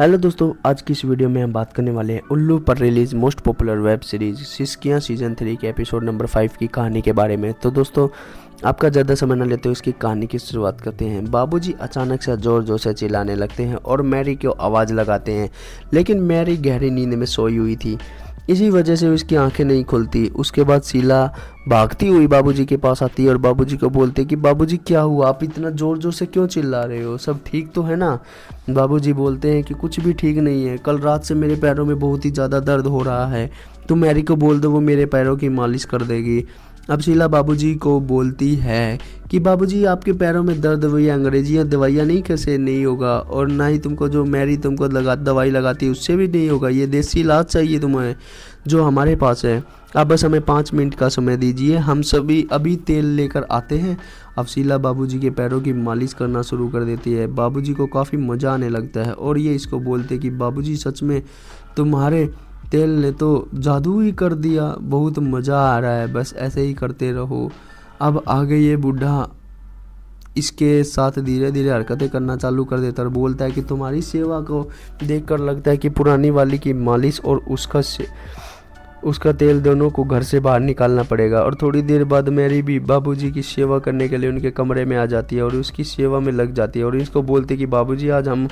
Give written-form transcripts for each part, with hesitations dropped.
Hello दोस्तों, आज की इस वीडियो में हम बात करने वाले हैं उल्लू पर release most popular web series Siskiyaan season 3 के एपिसोड नंबर 5 की कहानी के बारे में। तो दोस्तों, आपका ज़्यादा समय न लेते हुए इसकी कहानी की शुरुआत करते हैं। बाबूजी अचानक से ज़ोर ज़ोर से चिल्लाने लगते हैं और मैरी को आवाज़ लगाते हैं, लेकिन मैरी गहरी नींद में सोई हुई थी। इसी वजह से उसकी आंखें नहीं खुलती। उसके बाद शीला भागती हुई बाबूजी के पास आती है और बाबूजी को बोलती है कि बाबूजी क्या हुआ, आप इतना ज़ोर ज़ोर से क्यों चिल्ला रहे हो, सब ठीक तो है ना। बाबूजी बोलते हैं कि कुछ भी ठीक नहीं है, कल रात से मेरे पैरों में बहुत ही ज़्यादा दर्द हो रहा है, तुम मैरी को बोल दो, वो मेरे पैरों की मालिश कर देगी। अब शीला बाबूजी को बोलती है कि बाबूजी आपके पैरों में दर्द हुई अंग्रेजी या दवाइयाँ नहीं कैसे नहीं होगा, और ना ही तुमको जो मैरी तुमको दवाई लगाती है उससे भी नहीं होगा, ये देसी इलाज चाहिए तुम्हें जो हमारे पास है। अब बस हमें 5 मिनट का समय दीजिए, हम सभी अभी तेल लेकर आते हैं। अब शीला बाबूजी के पैरों की मालिश करना शुरू कर देती है। बाबूजी को काफ़ी मज़ा आने लगता है और ये इसको बोलते कि बाबूजी सच में तुम्हारे तेल ने तो जादू ही कर दिया, बहुत मज़ा आ रहा है, बस ऐसे ही करते रहो। अब आगे ये बूढ़ा इसके साथ धीरे धीरे हरकतें करना चालू कर देता है और बोलता है कि तुम्हारी सेवा को देखकर लगता है कि पुरानी वाली की मालिश और उसका तेल दोनों को घर से बाहर निकालना पड़ेगा। और थोड़ी देर बाद मैरी भी बाबूजी की सेवा करने के लिए उनके कमरे में आ जाती है और उसकी सेवा में लग जाती है और इसको बोलती है कि बाबूजी आज हम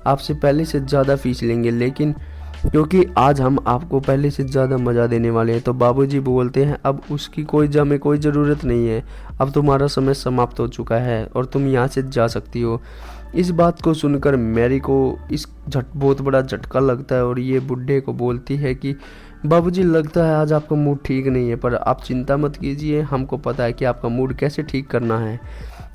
आपसे पहले से ज़्यादा फीस लेंगे, लेकिन क्योंकि आज हम आपको पहले से ज़्यादा मज़ा देने वाले हैं। तो बाबूजी बोलते हैं अब उसकी कोई ज़रूरत नहीं है, अब तुम्हारा समय समाप्त हो चुका है और तुम यहाँ से जा सकती हो। इस बात को सुनकर मैरी को बहुत बड़ा झटका लगता है और ये बुढ़े को बोलती है कि बाबूजी लगता है आज आपका मूड ठीक नहीं है, पर आप चिंता मत कीजिए, हमको पता है कि आपका मूड कैसे ठीक करना है।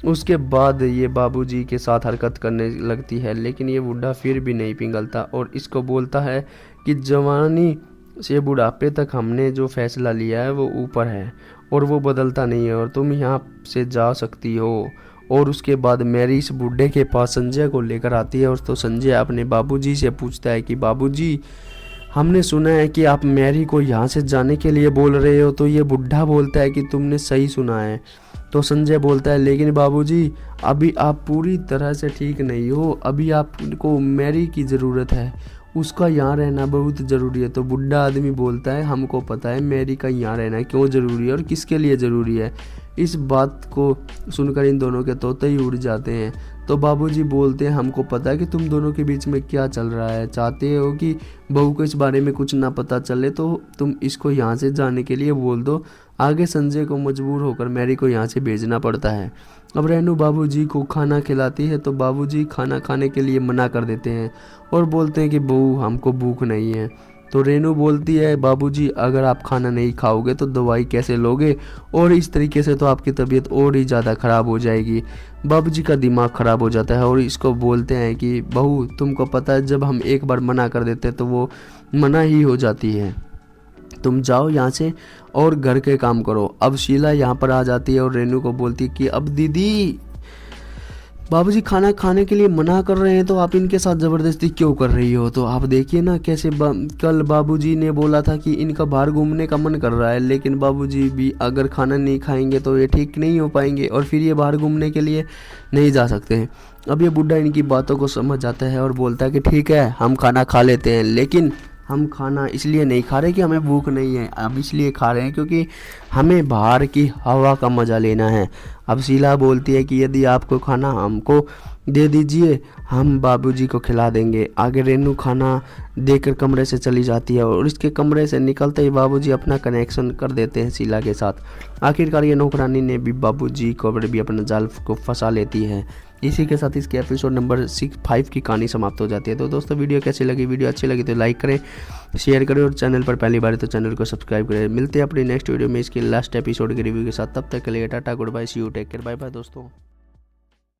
उसके बाद ये बाबूजी के साथ हरकत करने लगती है, लेकिन ये बूढ़ा फिर भी नहीं पिघलता और इसको बोलता है कि जवानी से बुढ़ापे तक हमने जो फैसला लिया है वो ऊपर है और वो बदलता नहीं है और तुम यहाँ से जा सकती हो। और उसके बाद मैरी इस बूढ़े के पास संजय को लेकर आती है और तो संजय अपने बाबूजी से पूछता है कि बाबूजी हमने सुना है कि आप मैरी को यहाँ से जाने के लिए बोल रहे हो। तो ये बुढ़ा बोलता है कि तुमने सही सुना है। तो संजय बोलता है लेकिन बाबूजी अभी आप पूरी तरह से ठीक नहीं हो, अभी आपको मैरी की ज़रूरत है, उसका यहाँ रहना बहुत ज़रूरी है। तो बुढ़ा आदमी बोलता है हमको पता है मैरी का यहाँ रहना क्यों ज़रूरी है और किसके लिए ज़रूरी है। इस बात को सुनकर इन दोनों के तोते ही उड़ जाते हैं। तो बाबूजी बोलते हैं हमको पता है कि तुम दोनों के बीच में क्या चल रहा है, चाहते हो कि बहू को इस बारे में कुछ ना पता चले, तो तुम इसको यहाँ से जाने के लिए बोल दो। आगे संजय को मजबूर होकर मैरी को यहाँ से भेजना पड़ता है। अब रेनू बाबूजी को खाना खिलाती है तो बाबूजी खाना खाने के लिए मना कर देते हैं और बोलते हैं कि बहू हमको भूख नहीं है। तो रेनू बोलती है बाबूजी अगर आप खाना नहीं खाओगे तो दवाई कैसे लोगे, और इस तरीके से तो आपकी तबीयत और ही ज़्यादा ख़राब हो जाएगी। बाबूजी का दिमाग ख़राब हो जाता है और इसको बोलते हैं कि बहू तुमको पता है जब हम एक बार मना कर देते तो वो मना ही हो जाती है, तुम जाओ यहाँ से और घर के काम करो। अब शीला यहाँ पर आ जाती है और रेनू को बोलती है कि अब दीदी बाबूजी खाना खाने के लिए मना कर रहे हैं तो आप इनके साथ ज़बरदस्ती क्यों कर रही हो। तो आप देखिए ना कैसे कल बाबूजी ने बोला था कि इनका बाहर घूमने का मन कर रहा है, लेकिन बाबूजी भी अगर खाना नहीं खाएंगे तो ये ठीक नहीं हो पाएंगे और फिर ये बाहर घूमने के लिए नहीं जा सकते हैं। अब ये बुढ़ा इनकी बातों को समझ जाता है और बोलता है कि ठीक है हम खाना खा लेते हैं, लेकिन हम खाना इसलिए नहीं खा रहे कि हमें भूख नहीं है, अब इसलिए खा रहे हैं क्योंकि हमें बाहर की हवा का मज़ा लेना है। अब शीला बोलती है कि यदि आपको खाना हमको दे दीजिए, हम बाबूजी को खिला देंगे। आगे रेनू खाना देकर कमरे से चली जाती है और इसके कमरे से निकलते ही बाबूजी अपना कनेक्शन कर देते हैं शीला के साथ। आखिरकार ये नौकरानी ने भी बाबूजी को भी अपना जाल को फंसा लेती है। इसी के साथ इसके एपिसोड नंबर 5 की कहानी समाप्त हो जाती है। तो दोस्तों वीडियो कैसी लगी, वीडियो अच्छी लगी तो लाइक करें, शेयर करें और चैनल पर पहली बार है तो चैनल को सब्सक्राइब करें। मिलते हैं अपनी नेक्स्ट वीडियो में इसके लास्ट एपिसोड के रिव्यू के साथ, तब तक के लिए ta-ta goodbye, see you take care, bye bye दोस्तों।